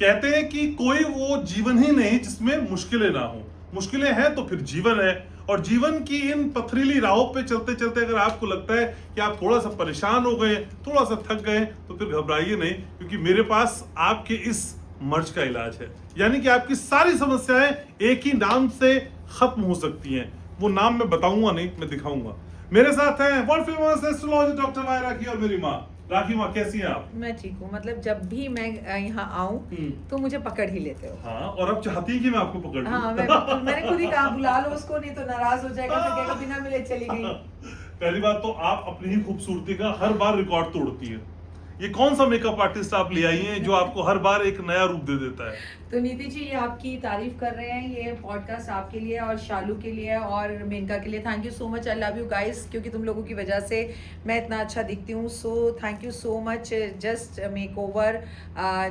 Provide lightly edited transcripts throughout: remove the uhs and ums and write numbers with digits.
कहते हैं कि कोई वो जीवन ही नहीं जिसमें मुश्किलें ना हो। मुश्किलें हैं तो फिर जीवन है, और जीवन की इन पथरीली राहों पे चलते चलते अगर आपको लगता है कि आप थोड़ा सा परेशान हो गए, थोड़ा सा थक गए, तो फिर घबराइए नहीं, क्योंकि मेरे पास आपके इस मर्ज का इलाज है। यानी कि आपकी सारी समस्याएं एक ही नाम से खत्म हो सकती हैं। वो नाम मैं बताऊंगा नहीं, मैं दिखाऊंगा। मेरे साथ हैं वर्ल्ड फेमस एस्ट्रोलॉजर डॉक्टर माया राखी और मेरी माँ राखी। माँ कैसी हैं आप? मैं ठीक हूँ। मतलब जब भी मैं यहाँ आऊँ तो मुझे पकड़ ही लेते हो। हाँ, और अब चाहती है कि मैं आपको पकड़ लूं। हाँ, मैंने खुद ही कहा बुला लो उसको, नहीं तो नाराज हो जाएगा, फिर कहेगा बिना मिले चली गई। पहली बात तो आप अपनी ही खूबसूरती का हर बार रिकॉर्ड तोड़ती है। ये कौन सा मेकअप आर्टिस्ट आप ले आई हैं जो आपको हर बार एक नया रूप दे देता है? तो नीति जी, ये आपकी तारीफ कर रहे हैं, ये पॉडकास्ट आपके लिए और शालू के लिए और मेनका के लिए। Thank you so much, I love you guys, क्योंकि तुम लोगों की वजह से मैं इतना अच्छा दिखती हूँ। So thank you so much. Just make over.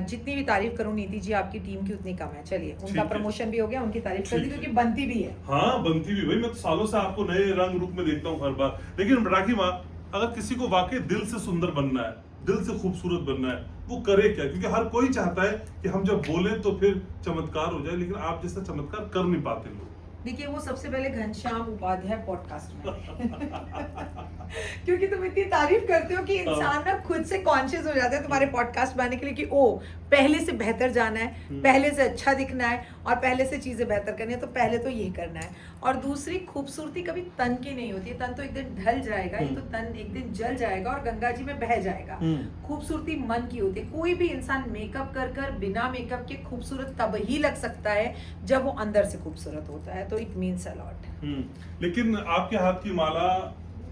जितनी भी तारीफ करूँ नीति जी आपकी टीम की उतनी कम है। चलिए, उनका प्रमोशन भी हो गया, उनकी तारीफ कर दी, क्योंकि बनती भी है। हाँ, बनती भी। भाई मैं तो सालों से आपको नए रंग रूप में देखता हूँ हर बार। लेकिन राखी माँ, अगर किसी को वाकई दिल से सुंदर बनना है, दिल से खूबसूरत बनना है, वो करे क्या? क्योंकि हर कोई चाहता है कि हम जब बोले तो फिर चमत्कार हो जाए, लेकिन आप जैसा चमत्कार कर नहीं पाते लोग। देखिए, वो सबसे पहले घनश्याम उपाध्याय पॉडकास्ट में क्योंकि तुम इतनी तारीफ करते हो कि इंसान ना खुद से कॉन्शियस हो जाता है तुम्हारे पॉडकास्ट बनाने के लिए कि ओ पहले से बेहतर जाना है, पहले से अच्छा दिखना है और पहले से चीजें बेहतर करनी है, तो पहले तो ये करना है। और दूसरी, खूबसूरती कभी तन की नहीं होती है। तन तो एक दिन ढल जाएगा, ये तो तन एक दिन जल जाएगा और गंगा जी में बह जाएगा। खूबसूरती मन की होती है। कोई भी इंसान मेकअप कर कर बिना मेकअप के खूबसूरत तब ही लग सकता है जब वो अंदर से खूबसूरत होता है, तो इट मीन्स अ लॉट। लेकिन आपके हाथ की माला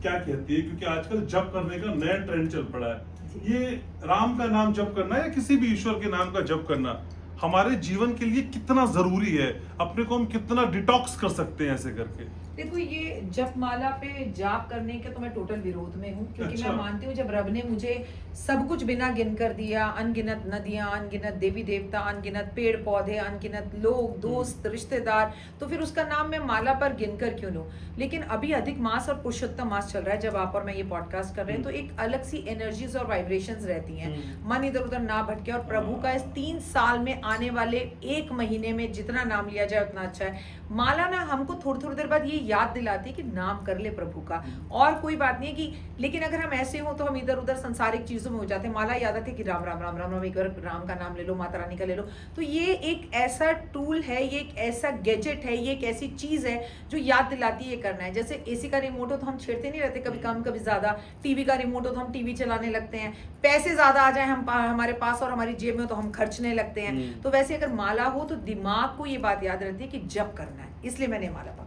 क्या कहती है? क्योंकि आजकल जप करने का नया ट्रेंड चल पड़ा है। ये राम का नाम जप करना या किसी भी ईश्वर के नाम का जप करना हमारे जीवन के लिए कितना जरूरी है? अपने को हम कितना डिटॉक्स कर सकते हैं ऐसे करके? देखो, ये जपमाला पे जाप करने के तो मैं टोटल विरोध में हूँ, क्योंकि मैं मानती हूँ जब रब ने मुझे सब कुछ बिना गिन कर दिया, अनगिनत नदियां, अनगिनत देवी देवता, अनगिनत पेड़ पौधे, अनगिनत लोग, दोस्त, रिश्तेदार, तो फिर उसका नाम मैं माला पर गिनकर क्यों लूं? लेकिन अभी अधिक मास और पुरुषोत्तम मास चल रहा है, जब आप और मैं ये पॉडकास्ट कर रहे हैं, तो एक अलग सी एनर्जीज और वाइब्रेशंस रहती हैं। मन इधर उधर ना भटके, और प्रभु का इस 3 साल में आने वाले 1 महीने में जितना नाम लिया जाए उतना अच्छा है। माला ना हमको थोड़ी थोड़ी देर बाद ये याद दिलाती है कि नाम कर ले प्रभु का, और कोई बात नहीं है कि, लेकिन अगर हम ऐसे हो तो हम इधर उधर संसारिक चीजों में हो जाते हैं। माला याद आती है कि राम राम राम राम राम, एक बार राम का नाम ले लो, माता रानी का ले लो। तो ये एक ऐसा टूल है, ये एक ऐसा गैजेट है, ये एक ऐसी चीज है जो याद दिलाती है ये करना है। जैसे एसी का रिमोट हो तो हम छेड़ते नहीं रहते, कभी कम कभी ज्यादा। टीवी का रिमोट हो तो हम टीवी चलाने लगते हैं। पैसे ज्यादा आ जाए हमारे पास और हमारी जेब में तो हम खर्चने लगते हैं। तो वैसे अगर माला हो तो दिमाग को ये बात याद रहती है कि जप करना है, इसलिए मैंने माला पकड़ी।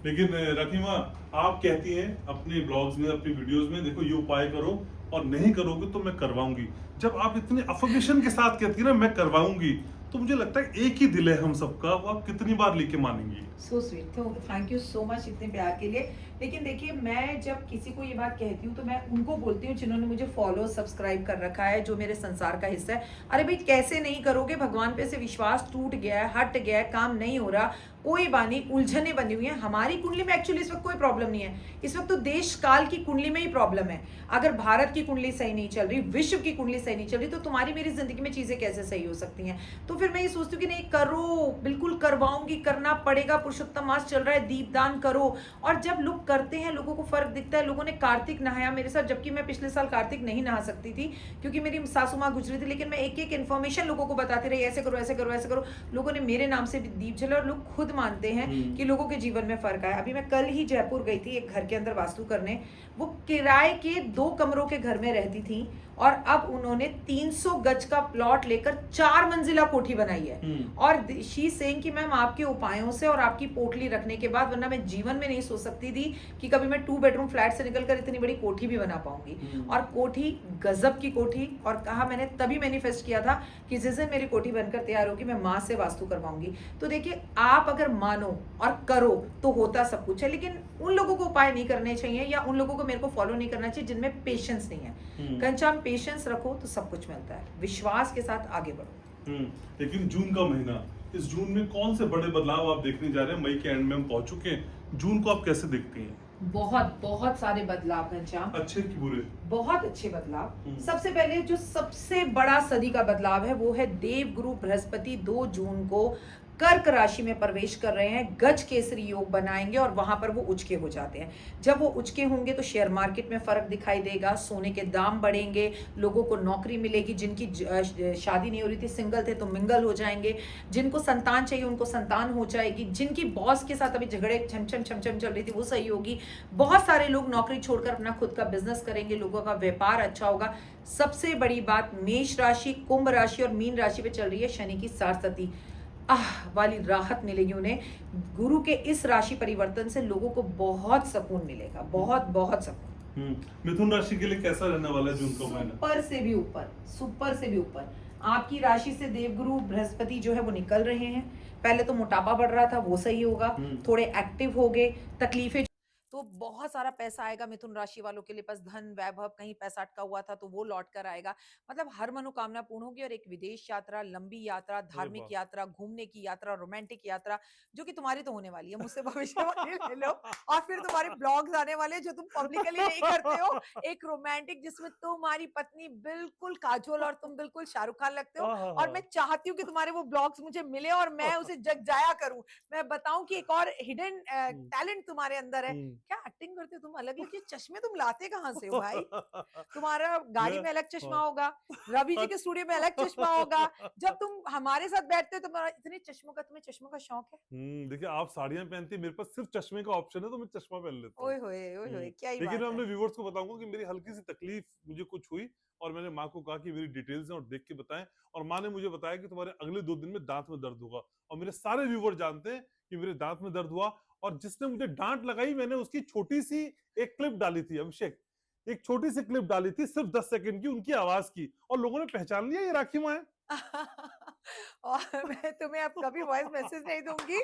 लेकिन राखी माँ, आप कहती हैं अपने ब्लॉग्स में, अपनी वीडियोस में, देखो ये उपाय करो और नहीं करोगे तो मैं करवाऊंगी। जब आप इतने अफर्मेशन के साथ कहती है ना मैं करवाऊंगी, तो मुझे लगता है एक ही दिल है हम सबका, वो आप कितनी बार लेके मानेंगी? सो स्वीट, तो थैंक यू सो मच इतने प्यार के लिए। लेकिन देखिए, मैं जब किसी को ये बात कहती हूँ तो मैं उनको बोलती हूँ जिन्होंने मुझे फॉलो सब्सक्राइब कर रखा है, जो मेरे संसार का हिस्सा है। अरे भाई, कैसे नहीं करोगे? भगवान पे से विश्वास टूट गया है, हट गया है, काम नहीं हो रहा, कोई बानी, उलझने बनी हुई है। हमारी कुंडली में एक्चुअली इस वक्त कोई प्रॉब्लम नहीं है, इस वक्त तो देश काल की कुंडली में ही प्रॉब्लम है। अगर भारत की कुंडली सही नहीं चल रही, विश्व की कुंडली सही नहीं चल रही, तो तुम्हारी मेरी जिंदगी में चीजें कैसे सही हो सकती हैं? तो फिर मैं ये सोचती हूँ कि नहीं, करो, बिल्कुल करवाऊंगी, करना पड़ेगा। पुरुषोत्तम मास चल रहा है, दीपदान करो। और जब लोग करते हैं, लोगों को फर्क दिखता है। लोगों ने कार्तिक नहाया मेरे साथ, जबकि मैं पिछले साल कार्तिक नहीं नहा सकती थी क्योंकि मेरी सासू माँ गुजरी थी, लेकिन मैं एक एक इन्फॉर्मेशन लोगों को बताती रही, ऐसे करो ऐसे करो ऐसे करो। लोगों ने मेरे नाम से भी दीप जला, और लोग खुद मानते हैं कि लोगों के जीवन में फर्क आया। अभी मैं कल ही जयपुर गई थी एक घर के अंदर वास्तु करने। वो किराए के 2 कमरों के घर में रहती थी, और अब उन्होंने 300 गज का प्लॉट लेकर 4 मंजिला कोठी बनाई है। और शी सेइंग कि मैम आपके उपायों से और आपकी पोटली रखने के बाद, वरना मैं जीवन में नहीं सोच सकती थी कि कभी मैं 2 बेडरूम फ्लैट से निकलकर इतनी बड़ी कोठी भी बना पाऊंगी। और कोठी गजब की कोठी, और कहा, मैंने तभी मैनिफेस्ट किया था कि जिस दिन मेरी कोठी बनकर तैयार होगी मैं माँ से वास्तु करवाऊंगी। तो देखिए, आप अगर मानो और करो तो होता सब कुछ है। लेकिन उन लोगों को उपाय नहीं करने चाहिए, या उन लोगों को मेरे को फॉलो नहीं करना चाहिए जिनमें पेशेंस नहीं है। घनश्याम, पेशेंस रखो तो सब कुछ मिलता है, विश्वास के साथ आगे बढ़ो। लेकिन जून का महीना, इस जून में कौन से बड़े बदलाव आप देखने जा रहे हैं? मई के एंड में हम पहुंच चुके हैं, जून को आप कैसे देखते हैं? बहुत बहुत सारे बदलाव घनश्याम, अच्छे कि बुरे? बहुत अच्छे बदलाव। हम्म। सबसे पहले जो सबसे बड़ा सदी का बदलाव है वो है देवगुरु बृहस्पति 2 जून को कर्क राशि में प्रवेश कर रहे हैं, गज केसरी योग बनाएंगे और वहां पर वो उचके हो जाते हैं। जब वो उचके होंगे तो शेयर मार्केट में फर्क दिखाई देगा, सोने के दाम बढ़ेंगे, लोगों को नौकरी मिलेगी, जिनकी शादी नहीं हो रही थी, सिंगल थे तो मिंगल हो जाएंगे, जिनको संतान चाहिए उनको संतान हो जाएगी, जिनकी बॉस के साथ अभी झगड़े छमछम छमछम चल रही थी वो सही होगी। बहुत सारे लोग नौकरी छोड़कर अपना खुद का बिजनेस करेंगे, लोगों का व्यापार अच्छा होगा। सबसे बड़ी बात, मेष राशि, कुंभ राशि और मीन राशि पे चल रही है शनि की साढ़े वाली राहत मिलेगी उन्हें। गुरु के इस राशि परिवर्तन से लोगों को बहुत सुकून मिलेगा, बहुत बहुत सुकून। मिथुन राशि के लिए कैसा रहने वाला है जून का महीना? सुपर से भी ऊपर, सुपर से भी ऊपर। आपकी राशि से देवगुरु बृहस्पति जो है वो निकल रहे हैं। पहले तो मोटापा बढ़ रहा था वो सही होगा, थोड़े एक्टिव हो गए, तकलीफें, तो बहुत सारा पैसा आएगा मिथुन राशि वालों के लिए। बस धन वैभव, कहीं पैसा अटका हुआ था तो वो लौट कर आएगा। मतलब हर मनोकामना पूर्ण होगी। और एक विदेश यात्रा, लंबी यात्रा, अरे धार्मिक वाह! यात्रा, घूमने की यात्रा, रोमांटिक यात्रा, जो कि तुम्हारी तो होने वाली है, मुझसे भविष्यवाणी ले लो। और फिर तुम्हारे ब्लॉग्स आने वाले हैं जो तुम पब्लिकली नहीं करते हो। एक रोमांटिक जिसमें तुम्हारी पत्नी बिल्कुल काजोल और तुम बिल्कुल शाहरुख खान लगते हो। और मैं चाहती हूँ कि तुम्हारे वो ब्लॉग्स मुझे मिले और मैं उसे जग जाया करूं। मैं बताऊं कि एक और हिडन टैलेंट तुम्हारे अंदर है। क्या एक्टिंग करते हो तुम, अलग अलग ये चश्मे तुम लाते कहाँ से हो भाई? तुम्हारा गाड़ी मैं में अलग चश्मा हाँ। होगा, रवि जी के स्टूडियो में अलग चश्मा होगा, जब तुम हमारे साथ बैठते हो तो तुम्हारा इतने चश्मों का, तुम्हें चश्मों का शौक है? देखिए आप साड़ियां पहनती है, मेरे पास सिर्फ चश्मे का ऑप्शन है तो मैं चश्मा पहन लेता हूँ। ओए होए, क्या ही लेकिन मैं बात है। अपने व्यूवर्स को बताऊंगा कि मेरी हल्की सी तकलीफ मुझे कुछ हुई और मैंने माँ को कहा कि मेरी डिटेल्स हैं और देख के बताएं। और माँ ने मुझे बताया कि तुम्हारे अगले 2 दिन में दांत में दर्द होगा। और मेरे सारे व्यूवर जानते हैं कि मेरे दांत में दर्द हुआ। और जिसने मुझे डांट लगाई मैंने उसकी छोटी सी एक क्लिप डाली थी, अभिषेक, एक छोटी सी क्लिप डाली थी सिर्फ 10 सेकंड की, उनकी आवाज की, और लोगों ने पहचान लिया ये राखी माँ है। और मैं तुम्हें अब कभी वॉइस मैसेज नहीं दूंगी।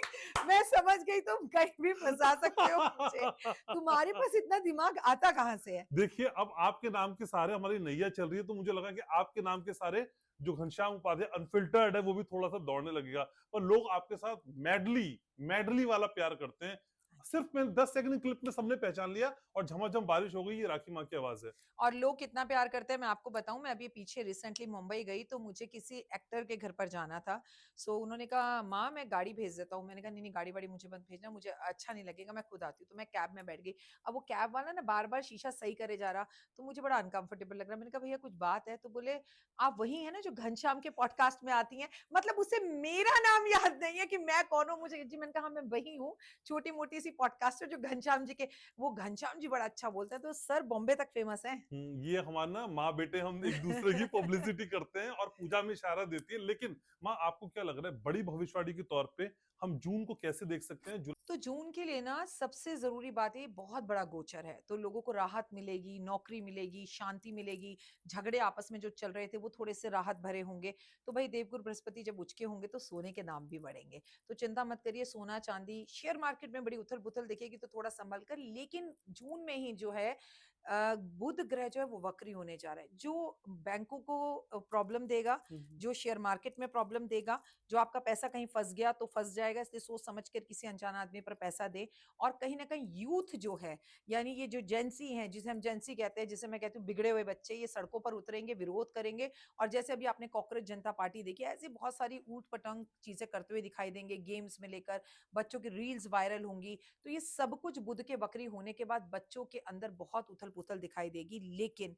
मैं समझ गई तुम कहीं भी फंसा सकते हो मुझे। तुम्हारे पास इतना दिमाग आता कहाँ से है? देखिए अब आपके नाम के सारे हमारी नैया चल रही है तो मुझे लगा कि आपके नाम के सारे जो घनश्याम उपाध्याय अनफिल्टर्ड है वो भी थोड़ा सा दौड़ने लगेगा। पर लोग आपके साथ मैडली मैडली वाला प्यार करते हैं। सिर्फ मैंने 10 सेकंड क्लिप में सबने पहचान लिया और झमाझम बारिश हो गई, ये राखी माँ की आवाज है। और लोग कितना प्यार करते हैं मैं आपको बताऊं। मैं अभी पीछे रिसेंटली मुंबई गई तो मुझे किसी एक्टर के घर पर जाना था। सो उन्होंने कहा माँ मैं गाड़ी भेज देता हूँ। मैंने कहा नहीं नहीं, गाड़ी वाड़ी मुझे मत भेजना, मुझे अच्छा नहीं लगेगा, मैं खुद आती हूँ। तो मैं कैब में बैठ गई। अब वो कैब वाला ना बार बार शीशा सही करे जा रहा, तो मुझे बड़ा अनकंफर्टेबल लग रहा। मैंने कहा भैया कुछ बात है? तो बोले आप वही है ना जो घनश्याम के पॉडकास्ट में आती हैं। मतलब उसे मेरा नाम याद नहीं है कि मैं कौन हूँ। मुझे जी, मैंने कहा मैं वही हूँ, छोटी मोटी सी पॉडकास्टर जो घनश्याम जी के, वो घनश्याम जी बड़ा अच्छा बोलते हैं, तो सर बॉम्बे तक फेमस है। ये हमारा ना माँ बेटे हम एक दूसरे की पब्लिसिटी करते हैं और पूजा में इशारा देती है। लेकिन माँ आपको क्या लग रहा है बड़ी भविष्यवाणी के तौर पे हम जून को कैसे देख सकते हैं? तो जून के लिए ना सबसे जरूरी बात है, बहुत बड़ा गोचर है तो लोगों को राहत मिलेगी, नौकरी मिलेगी, शांति मिलेगी। झगड़े आपस में जो चल रहे थे वो थोड़े से राहत भरे होंगे। तो भाई देवगुरु बृहस्पति जब उचके होंगे तो सोने के दाम भी बढ़ेंगे। तो चिंता मत करिए, सोना चांदी, शेयर मार्केट में बड़ी उथल पुथल दिखेगी तो थोड़ा संभल कर। लेकिन जून में ही जो है बुध ग्रह जो है वो वक्री होने जा रहा है, जो बैंकों को प्रॉब्लम देगा, जो शेयर मार्केट में प्रॉब्लम देगा, जो आपका पैसा कहीं फंस गया तो फंस जाएगा। इसलिए सोच समझ कर किसी अनजान आदमी पर पैसा दे। और कहीं ना कहीं यूथ जो है, यानी ये जो जेंसी हैं, जिसे हम जेंसी कहते हैं, जिसे मैं कहती हूँ बिगड़े हुए बच्चे, ये सड़कों पर उतरेंगे, विरोध करेंगे। और जैसे अभी आपने कॉकरोच जनता पार्टी देखी, ऐसी बहुत सारी ऊट पटंग चीजें करते हुए दिखाई देंगे। गेम्स में लेकर बच्चों की रील्स वायरल होंगी। तो ये सब कुछ बुध के वक्री होने के बाद बच्चों के अंदर बहुत उथल पुथल दिखाई देगी। लेकिन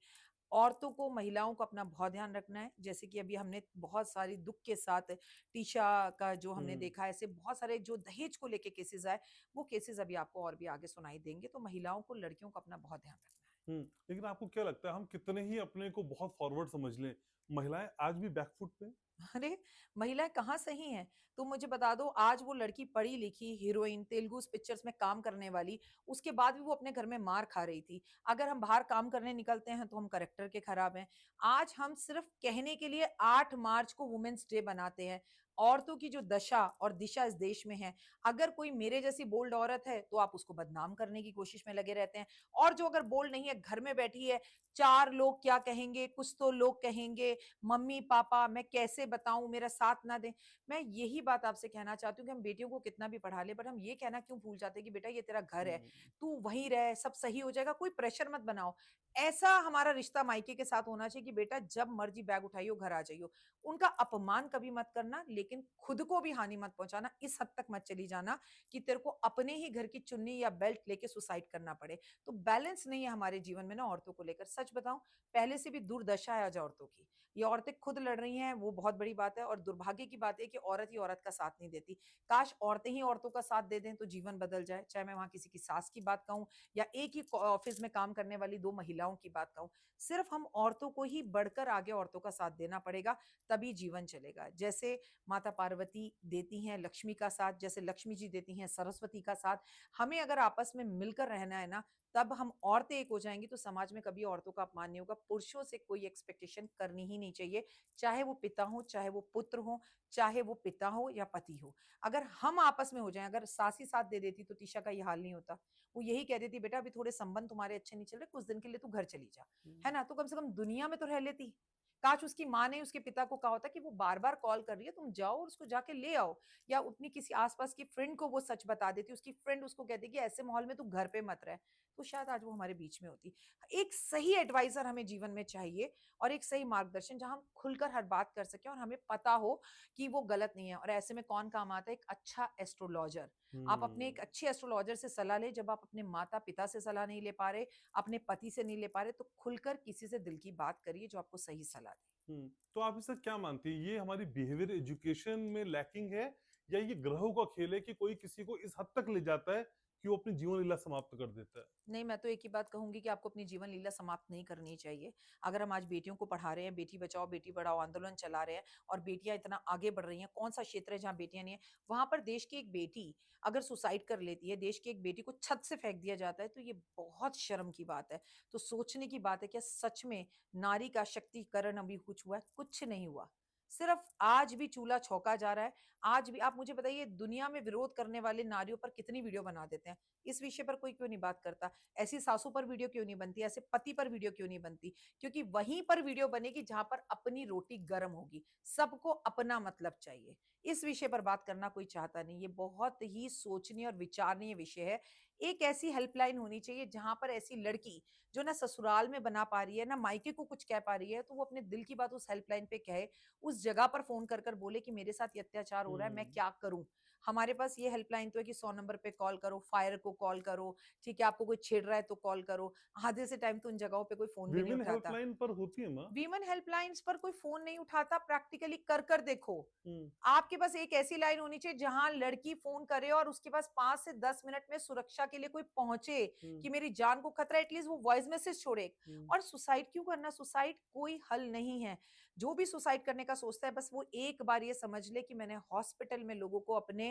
औरतों को, महिलाओं को अपना बहुत ध्यान रखना है। जैसे कि अभी हमने बहुत सारी दुख के साथ टीशा का जो हमने देखा, ऐसे बहुत सारे जो दहेज को लेके केसेस आए, वो केसेस अभी आपको और भी आगे सुनाई देंगे। तो महिलाओं को, लड़कियों को अपना बहुत ध्यान रखना है। लेकिन आपको क्या लगता है हम कितने ही अपने को बहुत फॉरवर्ड समझ लें, महिलाएं आज भी बैकफुट पे हैं? अरे महिलाएं कहाँ सही हैं? तुम मुझे बता दो, आज वो लड़की पढ़ी लिखी हीरोइन, तेलुगु पिक्चर्स में काम करने वाली, उसके बाद भी वो अपने घर में मार खा रही थी। अगर हम बाहर काम करने निकलते हैं तो हम करेक्टर के खराब हैं। आज हम सिर्फ कहने के लिए 8 मार्च को वुमेन्स डे बनाते हैं। औरतों की जो दशा और दिशा इस देश में है, अगर कोई मेरे जैसी बोल्ड औरत है तो आप उसको बदनाम करने की कोशिश में लगे रहते हैं, और जो अगर बोल्ड नहीं है, घर में बैठी है, चार लोग क्या कहेंगे, कुछ तो लोग कहेंगे, मम्मी पापा मैं कैसे बताऊं, मेरा साथ ना दें। मैं यही बात आपसे कहना चाहती हूँ कि हम बेटियों को कितना भी पढ़ा ले, बट हम ये कहना क्यों भूल जाते हैं कि बेटा ये तेरा घर है, हम्म, तू वहीं रह, सब सही हो जाएगा, कोई प्रेशर मत बनाओ। ऐसा हमारा रिश्ता मायके के साथ होना चाहिए कि बेटा जब मर्जी बैग उठाइयो, घर आ जाइयो। उनका अपमान कभी मत करना, लेकिन खुद को भी हानि मत पहुंचाना, इस हद तक मत चली जाना कि तेरे को अपने ही घर की चुन्नी या बेल्ट लेके सुसाइड करना पड़े। तो बैलेंस नहीं है हमारे जीवन में ना औरतों को लेकर। सच बताऊं, पहले से भी दुर्दशा है आज औरतों की। ये औरतें खुद लड़ रही हैं, वो बहुत बड़ी बात है, और दुर्भाग्य की बात है कि औरत ही औरत का साथ नहीं देती। काश औरतें ही औरतों का साथ दे दें तो जीवन बदल जाए। चाहे मैं वहां किसी की सास की बात कहूं या एक ही ऑफिस में काम करने वाली दो महिलाओं की बात कहूं, सिर्फ हम औरतों को ही बढ़कर आगे औरतों का साथ देना पड़ेगा, तभी जीवन चलेगा। जैसे माता पार्वती देती हैं लक्ष्मी का साथ, जैसे लक्ष्मी जी देती हैं सरस्वती का साथ, हमें अगर आपस में मिलकर रहना है ना, तब हम औरतें एक हो जाएंगी तो समाज में कभी औरतों का अपमान नहीं होगा। पुरुषों से कोई एक्सपेक्टेशन करनी ही नहीं चाहिए, चाहे वो पिता हो, चाहे वो पुत्र हो, चाहे वो पिता हो या पति हो। अगर हम आपस में हो जाएं, अगर सास ही साथ दे देती तो तीशा का ये हाल नहीं होता। वो यही कह देती बेटा अभी थोड़े संबंध तुम्हारे अच्छे नहीं चल रहे, कुछ दिन के लिए तू घर चली जा, है ना, तो कम से कम दुनिया में तो रह लेती। काश उसकी माँ ने उसके पिता को कहा होता कि वो बार बार कॉल कर रही है, तुम जाओ और उसको जाके ले आओ, या अपनी किसी आसपास की फ्रेंड को वो सच बता देती, उसकी फ्रेंड उसको कहती कि ऐसे माहौल में तू घर पे मत रह, तो शायद आज वो हमारे बीच में होती। एक सही एडवाइजर हमें जीवन में चाहिए, और एक सही मार्गदर्शन जहां हम खुलकर हर बात कर सके और हमें पता हो कि वो गलत नहीं है। और ऐसे में कौन काम आता है? एक अच्छा एस्ट्रोलॉजर। आप अपने एक हम्म। अच्छे एस्ट्रोलॉजर से सलाह ले, जब आप अपने माता पिता से सलाह नहीं ले पा रहे, अपने पति से नहीं ले पा रहे, तो खुलकर किसी से दिल की बात करिए जो आपको सही सलाह दे। तो आप इससे क्या मानती हैं, ये हमारी बिहेवियर एजुकेशन में लैकिंग है, या ये ग्रहों का खेल है कि कोई किसी को इस हद तक ले जाता है कि वो अपनी जीवन लीला समाप्त कर देता है? नहीं, मैं तो एक ही बात कहूँगी कि आपको अपनी जीवन लीला समाप्त नहीं करनी चाहिए। अगर हम आज बेटियों को पढ़ा रहे हैं, बेटी बचाओ, बेटी पढ़ाओ आंदोलन चला रहे हैं, और बेटियाँ इतना आगे बढ़ रही हैं, कौन-सा क्षेत्र है जहाँ बेटियाँ नहीं हैं? वहाँ पर देश की एक बेटी अगर सुसाइड कर लेती है, देश की एक बेटी को छत से फेंक दिया जाता है, तो ये बहुत शर्म की बात है। तो सोचने की बात है, क्या सच में नारी का शक्तिकरण अभी कुछ हुआ है? कुछ नहीं हुआ। सिर्फ आज भी चूल्हा छौंका जा रहा है। आज भी आप मुझे बताइए, दुनिया में विरोध करने वाले नारियों पर कितनी वीडियो बना देते हैं। इस विषय पर कोई क्यों नहीं बात करता? ऐसी सासू पर वीडियो क्यों नहीं बनती? ऐसे पति पर वीडियो क्यों नहीं बनती? क्योंकि वहीं पर वीडियो बनेगी जहां पर अपनी रोटी गर्म होगी। सबको अपना मतलब चाहिए। इस विषय पर बात करना कोई चाहता नहीं। ये बहुत ही सोचनीय और विचारणीय विषय है। एक ऐसी हेल्पलाइन होनी चाहिए जहां पर ऐसी लड़की जो ना ससुराल में बना पा रही है, ना मायके को कुछ कह पा रही है, तो वो अपने दिल की बात उस हेल्पलाइन पे कहे। उस जगह पर फोन कर कर बोले कि मेरे साथ ये अत्याचार हो रहा है, मैं हम्म। क्या करूं? हमारे पास ये हेल्पलाइन तो है कि 100 नंबर पे कॉल करो, फायर को कॉल करो, ठीक है, आपको कोई छेड़ रहा है तो कॉल करो। आधे से टाइम तो उन जगहों पे कोई फोन भी नहीं विमेन उठाता। हेल्पलाइन पर होती है माँ? वीमेन हेल्पलाइंस पर कोई फोन नहीं उठाता। प्रैक्टिकली कर कर देखो। हम्म। आपके पास एक ऐसी लाइन होनी चाहिए जहां लड़की फोन करे और उसके पास 5 से 10 मिनट में सुरक्षा के लिए कोई पहुंचे, हम्म। कि मेरी जान को खतरा है, एटलीस्ट वो वॉइस मैसेज छोड़े। हम्म। और सुसाइड क्यों करना? सुसाइड कोई हल नहीं है। जो भी सुसाइड करने का सोचता है, बस वो एक बार ये समझ ले कि मैंने हॉस्पिटल में लोगों को अपने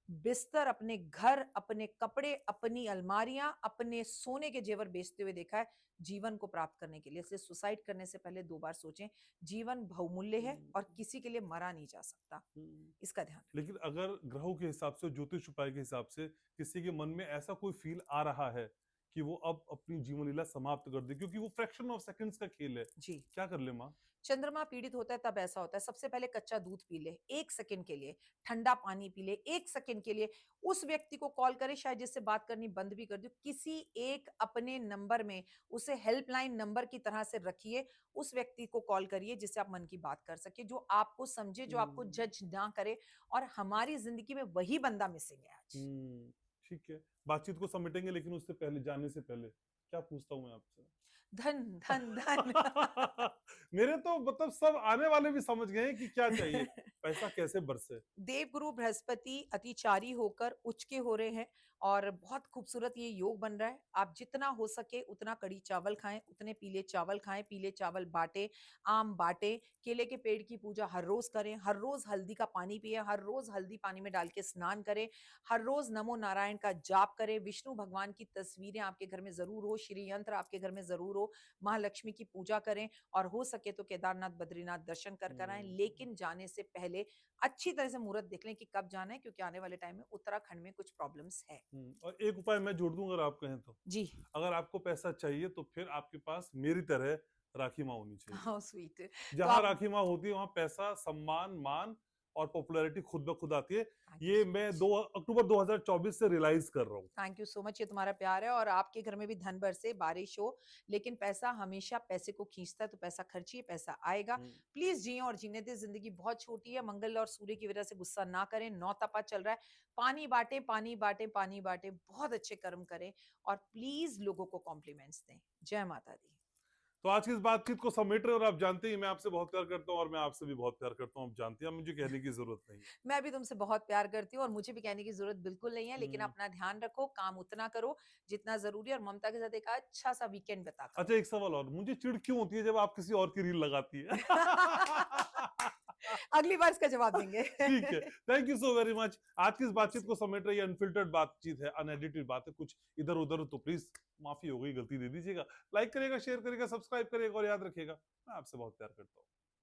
बिस्तर, अपने घर, अपने कपड़े, अपनी अलमारियां, अपने सोने के जेवर बेचते हुए देखा है, जीवन को प्राप्त करने के लिए। इसलिए सुसाइड करने से पहले 2 बार सोचें। जीवन बहुमूल्य है और हम्म। किसी के लिए मरा नहीं जा सकता। हम्म। इसका ध्यान रखें। लेकिन अगर ग्रहों के हिसाब से, ज्योतिष उपाय के हिसाब से, किसी के मन में ऐसा कोई फील आ रहा है कि वो अब अपनी जीवन लीला समाप्त कर दे, क्योंकि वो फ्रैक्शन ऑफ सेकंड्स का खेल है, जी। क्या कर ले माँ? चंद्रमा पीड़ित होता है तब ऐसा होता है। सबसे पहले कच्चा दूध पी ले 1 सेकंड के लिए, ठंडा पानी पी ले 1 सेकंड के लिए, उस व्यक्ति को कॉल करे, शायद जिससे बात करनी बंद भी कर दो, किसी एक अपने नंबर में उसे हेल्पलाइन नंबर की तरह से रखिए, उस व्यक्ति को कॉल करिए जिससे आप मन की बात कर सके, जो आपको समझे, जो आपको हम्म। जज ना करे। और हमारी जिंदगी में वही बंदा मिसिंग है आज। हम्म। ठीक है, बातचीत को समेटेंगे, लेकिन उससे पहले, जाने से पहले, क्या पूछता हूं मैं आपसे? धन धन धन। मेरे तो मतलब सब आने वाले भी समझ गए हैं कि क्या चाहिए, पैसा कैसे बरसे। देवगुरु बृहस्पति अतिचारी होकर उच्च के हो रहे हैं, और बहुत खूबसूरत ये योग बन रहा है। आप जितना हो सके उतना कड़ी चावल खाएं, उतने पीले चावल खाएं, पीले चावल बांटे, आम बांटे, केले के पेड़ की पूजा हर रोज करें, हर रोज हल्दी का पानी पिए, हर रोज हल्दी पानी में डाल के स्नान करें, हर रोज नमो नारायण का जाप करें, विष्णु भगवान की तस्वीरें आपके घर में जरूर हो, श्री यंत्र आपके घर में जरूर हो, महालक्ष्मी की पूजा करें और हो सके तो केदारनाथ बद्रीनाथ दर्शन कर आए, लेकिन जाने से पहले अच्छी तरह से मुहूर्त देख लें कि कब जाना है, क्योंकि आने वाले टाइम में उत्तराखंड में कुछ प्रॉब्लम्स है। और एक उपाय मैं जोड़ दूं अगर आप कहें तो, जी। अगर आपको पैसा चाहिए तो फिर आपके पास मेरी तरह राखी माँ होनी चाहिए। How sweet. तो जहां आप राखी माँ होती है वहां पैसा, सम्मान, मान और पॉपुलैरिटी खुद ब खुद आती है। थैंक यू ये सो मैं मच। 2 अक्टूबर 2024 से रियलाइज कर रहा हूँ। थैंक यू सो मच, ये तुम्हारा प्यार है और आपके घर में भी धन बरसे, बारिश हो, लेकिन पैसा हमेशा पैसे को खींचता है, तो पैसा खर्चिए, पैसा आएगा। प्लीज जिए और जीने दे, जिंदगी बहुत छोटी है। मंगल और सूर्य की वजह से गुस्सा ना करें, नौ तपा चल रहा है। पानी बांटे, पानी बांटे, पानी बांटे, बहुत अच्छे कर्म करें और प्लीज लोगों को कॉम्प्लीमेंट्स दें। जय माता दी। तो आज की इस बातचीत को समेट रहे, और आप जानते हैं मैं आपसे बहुत प्यार करता हूँ और मैं आपसे भी बहुत प्यार करता हूँ। आप जानते हैं, मुझे कहने की जरूरत नहीं है। मैं भी तुमसे बहुत प्यार करती हूँ और मुझे भी कहने की जरूरत बिल्कुल नहीं है, लेकिन अपना ध्यान रखो, काम उतना करो जितना जरूरी है और ममता के साथ एक अच्छा सा वीकेंड बिता करो। अच्छा, एक सवाल और, मुझे चिढ़ क्यों होती है जब आप किसी और की रील लगाती है? अगली बार इसका जवाब देंगे। ठीक है, thank you so very much. आज की इस बातचीत को समेट रही, अनफिल्टर्ड बातचीत है, अनएडिटेड बात है, कुछ इधर उधर तो प्लीज माफी हो गई, गलती दे दीजिएगा। लाइक करिएगा, शेयर करिएगा, सब्सक्राइब करिएगा और याद रखिएगा मैं आपसे बहुत प्यार करता हूँ।